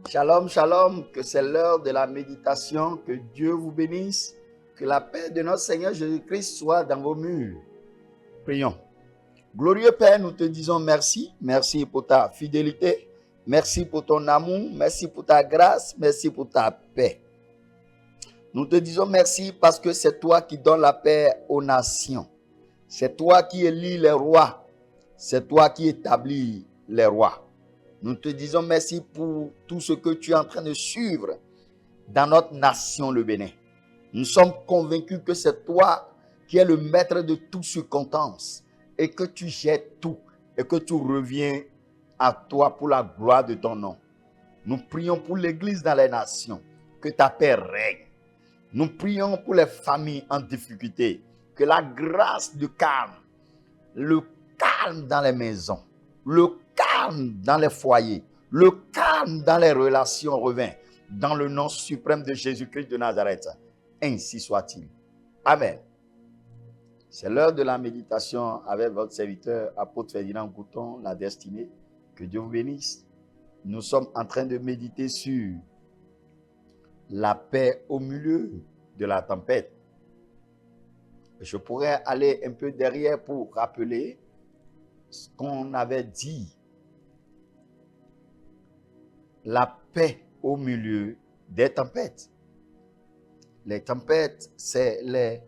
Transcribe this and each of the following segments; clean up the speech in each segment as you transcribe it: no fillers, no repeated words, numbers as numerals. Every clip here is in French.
Shalom, shalom, que c'est l'heure de la méditation, que Dieu vous bénisse, que la paix de notre Seigneur Jésus-Christ soit dans vos murs. Prions. Glorieux Père, nous te disons merci, merci pour ta fidélité, merci pour ton amour, merci pour ta grâce, merci pour ta paix. Nous te disons merci parce que c'est toi qui donnes la paix aux nations, c'est toi qui élis les rois, c'est toi qui établis les rois. Nous te disons merci pour tout ce que tu es en train de suivre dans notre nation, le Bénin. Nous sommes convaincus que c'est toi qui es le maître de toute circonstance et que tu jettes tout et que tu reviens à toi pour la gloire de ton nom. Nous prions pour l'Église dans les nations, que ta paix règne. Nous prions pour les familles en difficulté, que la grâce de calme, le calme dans les maisons, le calme dans les foyers, le calme dans les relations revint, dans le nom suprême de Jésus-Christ de Nazareth. Ainsi soit-il. Amen. C'est l'heure de la méditation avec votre serviteur, apôtre Ferdinand Gouton, la destinée. Que Dieu vous bénisse. Nous sommes en train de méditer sur la paix au milieu de la tempête. Je pourrais aller un peu derrière pour rappeler ce qu'on avait dit. La paix au milieu des tempêtes. Les tempêtes, c'est les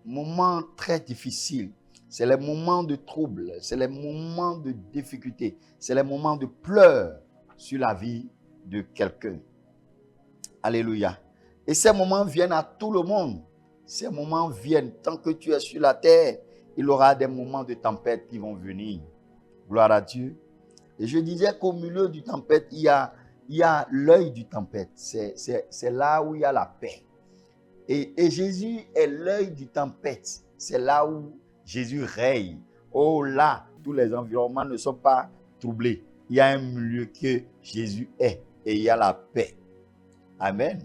moments très difficiles, c'est les moments de trouble, c'est les moments de difficulté, c'est les moments de pleurs sur la vie de quelqu'un. Alléluia. Et ces moments viennent à tout le monde. Ces moments viennent. Tant que tu es sur la terre, il y aura des moments de tempête qui vont venir. Gloire à Dieu. Et je disais qu'au milieu du tempête, il y a l'œil du tempête. C'est là où il y a la paix. Et Jésus est l'œil du tempête. C'est là où Jésus règne. Oh là, tous les environnements ne sont pas troublés. Il y a un milieu que Jésus est. Et il y a la paix. Amen.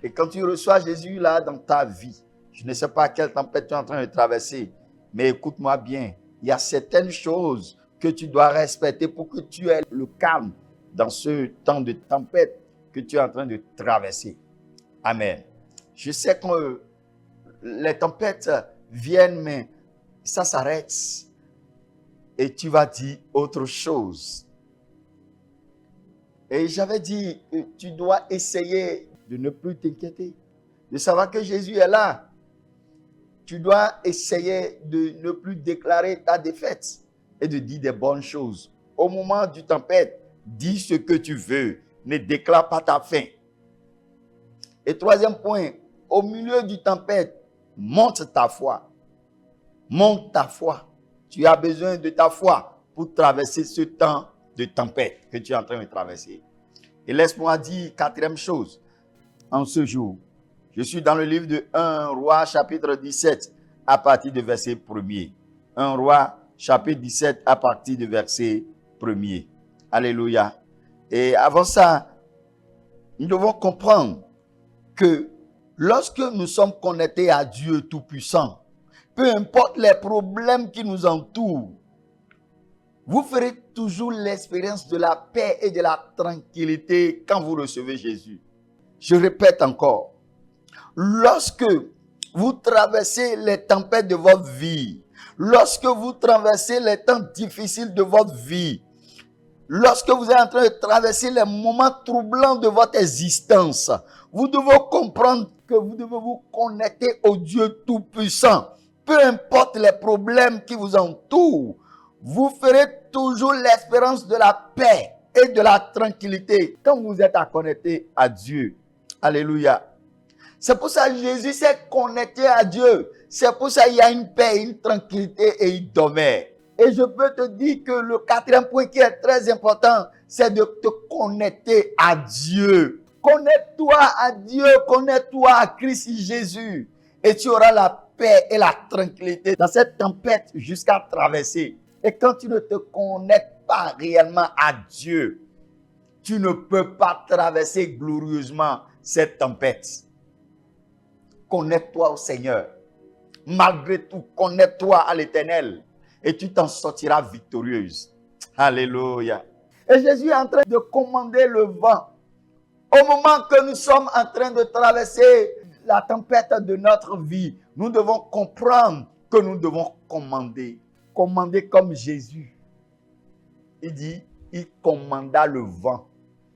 Et quand tu reçois Jésus là dans ta vie, je ne sais pas quelle tempête tu es en train de traverser, mais écoute-moi bien. Il y a certaines choses que tu dois respecter pour que tu aies le calme dans ce temps de tempête que tu es en train de traverser. Amen. Je sais que les tempêtes viennent, mais ça s'arrête. Et tu vas dire autre chose. Et j'avais dit, tu dois essayer de ne plus t'inquiéter, de savoir que Jésus est là. Tu dois essayer de ne plus déclarer ta défaite et de dire des bonnes choses. Au moment du tempête, dis ce que tu veux, ne déclare pas ta fin. Et troisième point, au milieu du tempête, monte ta foi. Monte ta foi. Tu as besoin de ta foi pour traverser ce temps de tempête que tu es en train de traverser. Et laisse-moi dire quatrième chose en ce jour. Je suis dans le livre de 1 Roi chapitre 17 à partir du verset 1er. 1 Roi chapitre 17 à partir du verset 1er. Alléluia. Et avant ça, nous devons comprendre que lorsque nous sommes connectés à Dieu Tout-Puissant, peu importe les problèmes qui nous entourent, vous ferez toujours l'expérience de la paix et de la tranquillité quand vous recevez Jésus. Je répète encore, lorsque vous traversez les tempêtes de votre vie, lorsque vous traversez les temps difficiles de votre vie, lorsque vous êtes en train de traverser les moments troublants de votre existence, vous devez comprendre que vous devez vous connecter au Dieu Tout-Puissant. Peu importe les problèmes qui vous entourent, vous ferez toujours l'expérience de la paix et de la tranquillité quand vous êtes connecté à Dieu. Alléluia. C'est pour ça que Jésus s'est connecté à Dieu. C'est pour ça qu'il y a une paix, une tranquillité et il dormait. Et je peux te dire que le quatrième point qui est très important, c'est de te connecter à Dieu. Connecte-toi à Dieu, connecte-toi à Christ Jésus. Et tu auras la paix et la tranquillité dans cette tempête jusqu'à traverser. Et quand tu ne te connectes pas réellement à Dieu, tu ne peux pas traverser glorieusement cette tempête. Connecte-toi au Seigneur. Malgré tout, connecte-toi à l'Éternel et tu t'en sortiras victorieuse. Alléluia. Et Jésus est en train de commander le vent. Au moment que nous sommes en train de traverser la tempête de notre vie, nous devons comprendre que nous devons commander. Commander comme Jésus. Il dit, il commanda le vent.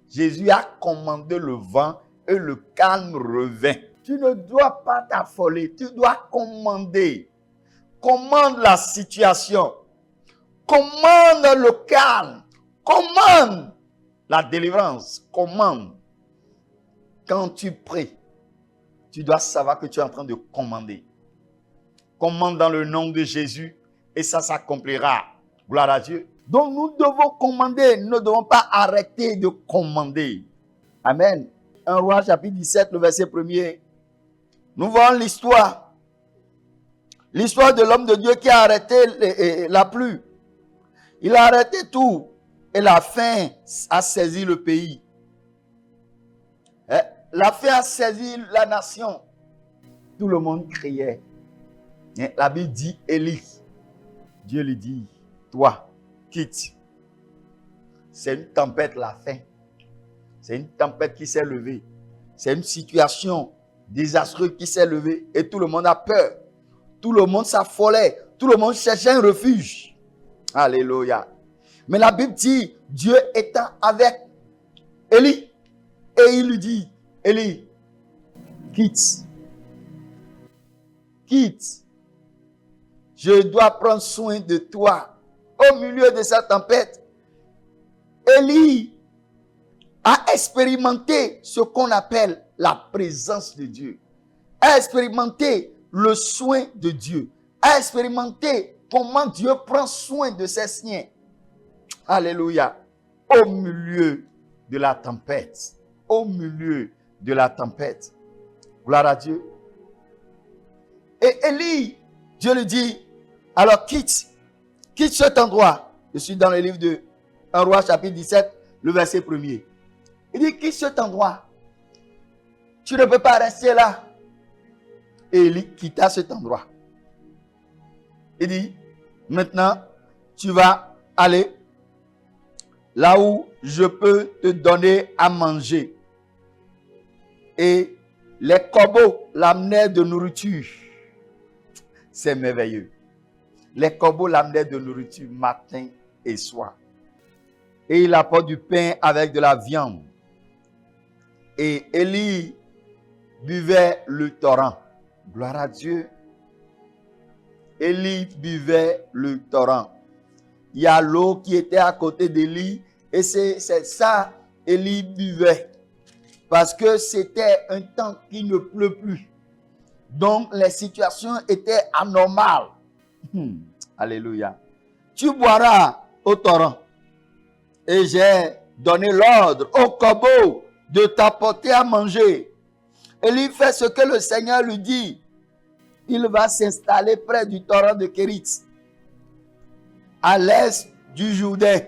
Jésus a commandé le vent et le calme revint. Tu ne dois pas t'affoler, tu dois commander. Commande la situation. Commande le calme. Commande la délivrance. Commande. Quand tu pries, tu dois savoir que tu es en train de commander. Commande dans le nom de Jésus et ça s'accomplira. Gloire à Dieu. Donc nous devons commander, nous ne devons pas arrêter de commander. Amen. 1 Roi chapitre 17, le verset 1er. Nous voyons l'histoire. L'histoire de l'homme de Dieu qui a arrêté la pluie. Il a arrêté tout. Et la faim a saisi le pays. La faim a saisi la nation. Tout le monde criait. La Bible dit Élie. Dieu lui dit, toi, quitte. C'est une tempête, la faim. C'est une tempête qui s'est levée. C'est une situation désastreuse qui s'est levée. Et tout le monde a peur. Tout le monde s'affolait. Tout le monde cherchait un refuge. Alléluia. Mais la Bible dit, Dieu étant avec Élie. Et il lui dit, Élie, quitte. Quitte. Je dois prendre soin de toi. Au milieu de cette tempête, Élie a expérimenté ce qu'on appelle la présence de Dieu. A expérimenté le soin de Dieu. A expérimenté comment Dieu prend soin de ses siens. Alléluia. Au milieu de la tempête. Au milieu de la tempête. Gloire à Dieu. Et Élie, Dieu lui dit, alors quitte cet endroit. Je suis dans le livre de 1 Roi chapitre 17, le verset 1er. Il dit, quitte cet endroit. Tu ne peux pas rester là. Et Élie quitta cet endroit. Il dit, maintenant, tu vas aller là où je peux te donner à manger. Et les corbeaux l'amenaient de nourriture. C'est merveilleux. Les corbeaux l'amenaient de nourriture matin et soir. Et il apporte du pain avec de la viande. Et Élie buvait le torrent. Gloire à Dieu. Élie buvait le torrent. Il y a l'eau qui était à côté d'Élie. Et c'est ça, Élie buvait. Parce que c'était un temps qui ne pleut plus. Donc, les situations étaient anormales. Alléluia. Tu boiras au torrent. Et j'ai donné l'ordre au corbeau de t'apporter à manger. Élie fait ce que le Seigneur lui dit. Il va s'installer près du torrent de Kérit, à l'est du Jourdain.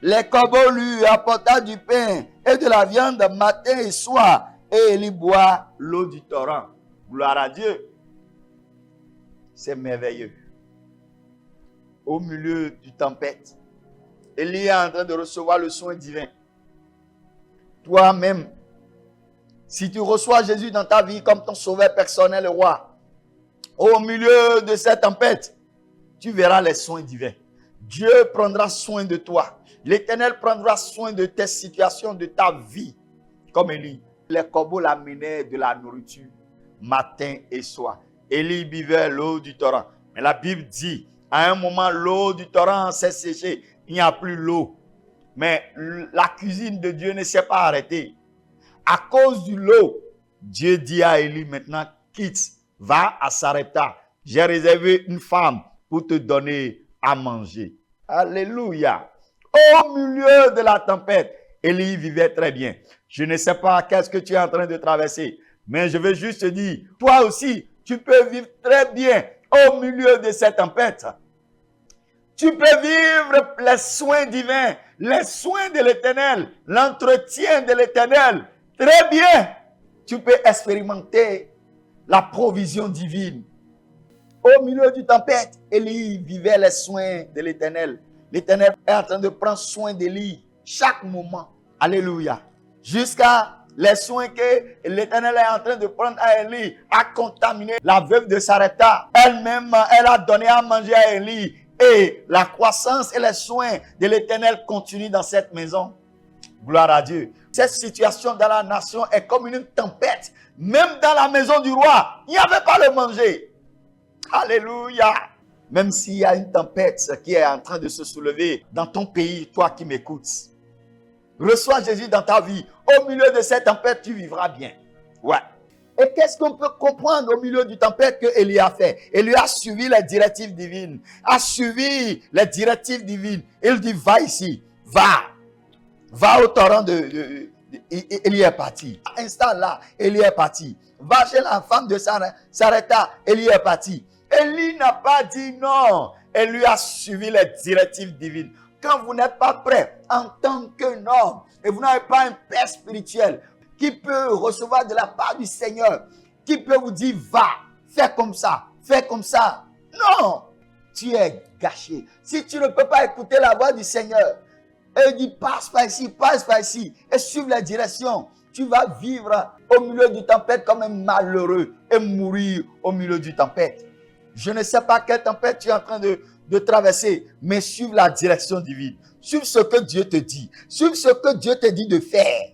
Les corbeaux lui apportent du pain et de la viande matin et soir. Et Élie boit l'eau du torrent. Gloire à Dieu. C'est merveilleux. Au milieu du tempête, Élie est en train de recevoir le soin divin. Toi-même, si tu reçois Jésus dans ta vie comme ton sauveur personnel et roi, au milieu de cette tempête, tu verras les soins divins. Dieu prendra soin de toi. L'Éternel prendra soin de tes situations, de ta vie. Comme Élie, les corbeaux l'amenaient de la nourriture matin et soir. Élie buvait l'eau du torrent. Mais la Bible dit, à un moment, l'eau du torrent s'est séchée. Il n'y a plus l'eau. Mais la cuisine de Dieu ne s'est pas arrêtée. À cause de l'eau, Dieu dit à Élie maintenant, quitte, va à Sarepta. J'ai réservé une femme pour te donner à manger. Alléluia. Au milieu de la tempête, Élie vivait très bien. Je ne sais pas qu'est-ce que tu es en train de traverser, mais je veux juste te dire, toi aussi, tu peux vivre très bien au milieu de cette tempête. Tu peux vivre les soins divins, les soins de l'Éternel, l'entretien de l'Éternel. Très bien. Tu peux expérimenter la provision divine. Au milieu du tempête, Élie vivait les soins de l'Éternel. L'Éternel est en train de prendre soin d'Élie chaque moment. Alléluia. jusqu'à les soins que l'Éternel est en train de prendre à Élie a contaminé la veuve de Sarepta. Elle-même, elle a donné à manger à Élie. Et la croissance et les soins de l'Éternel continuent dans cette maison. Gloire à Dieu. Cette situation dans la nation est comme une tempête. Même dans la maison du roi, il n'y avait pas le manger. Alléluia. Même s'il y a une tempête qui est en train de se soulever dans ton pays, toi qui m'écoutes, reçois Jésus dans ta vie. Au milieu de cette tempête, tu vivras bien. Ouais. Et qu'est-ce qu'on peut comprendre au milieu du tempête que Élie a fait? Élie a suivi les directives divines. A suivi les directives divines. Il dit, va ici. Va. Va au torrent Élie est parti. À l'instant là, Élie est parti. Va chez la femme de Sarepta. Élie est parti. Élie n'a pas dit non. Elle lui a suivi les directives divines. Quand vous n'êtes pas prêt en tant qu'un homme et vous n'avez pas un père spirituel qui peut recevoir de la part du Seigneur, qui peut vous dire va, fais comme ça, fais comme ça. Non, tu es gâché. Si tu ne peux pas écouter la voix du Seigneur, et il dit passe par ici, et suivre la direction, tu vas vivre au milieu du tempête comme un malheureux et mourir au milieu du tempête. Je ne sais pas quelle tempête tu es en train de traverser, mais suive la direction divine. Suive ce que Dieu te dit. Suive ce que Dieu te dit de faire.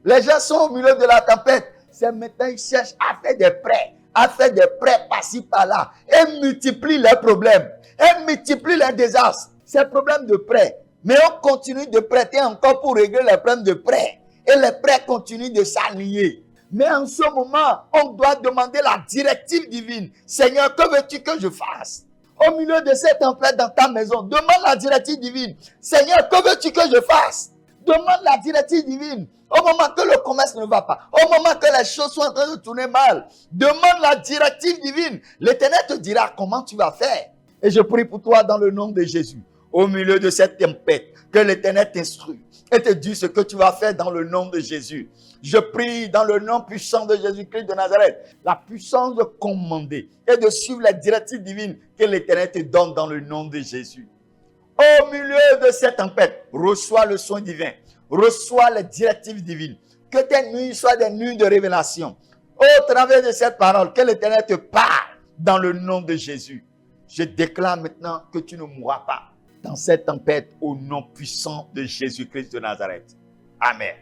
Les gens sont au milieu de la tempête. C'est maintenant ils cherchent à faire des prêts par-ci, par-là. Et multiplient leurs problèmes. Et multiplient les désastres. C'est problème de prêt. Mais on continue de prêter encore pour régler les problèmes de prêt. Et les prêts continuent de s'aligner. Mais en ce moment, on doit demander la directive divine. Seigneur, que veux-tu que je fasse? Au milieu de cette tempête dans ta maison, demande la directive divine. Seigneur, que veux-tu que je fasse? Demande la directive divine. Au moment que le commerce ne va pas, au moment que les choses sont en train de tourner mal, demande la directive divine. L'Éternel te dira comment tu vas faire. Et je prie pour toi dans le nom de Jésus. Au milieu de cette tempête, que l'Éternel t'instruise et te dise ce que tu vas faire dans le nom de Jésus. Je prie dans le nom puissant de Jésus-Christ de Nazareth, la puissance de commander et de suivre la directive divine que l'Éternel te donne dans le nom de Jésus. Au milieu de cette tempête, reçois le soin divin, reçois les directives divines. Que tes nuits soient des nuits de révélation. Au travers de cette parole, que l'Éternel te parle dans le nom de Jésus. Je déclare maintenant que tu ne mourras pas dans cette tempête au nom puissant de Jésus-Christ de Nazareth. Amen.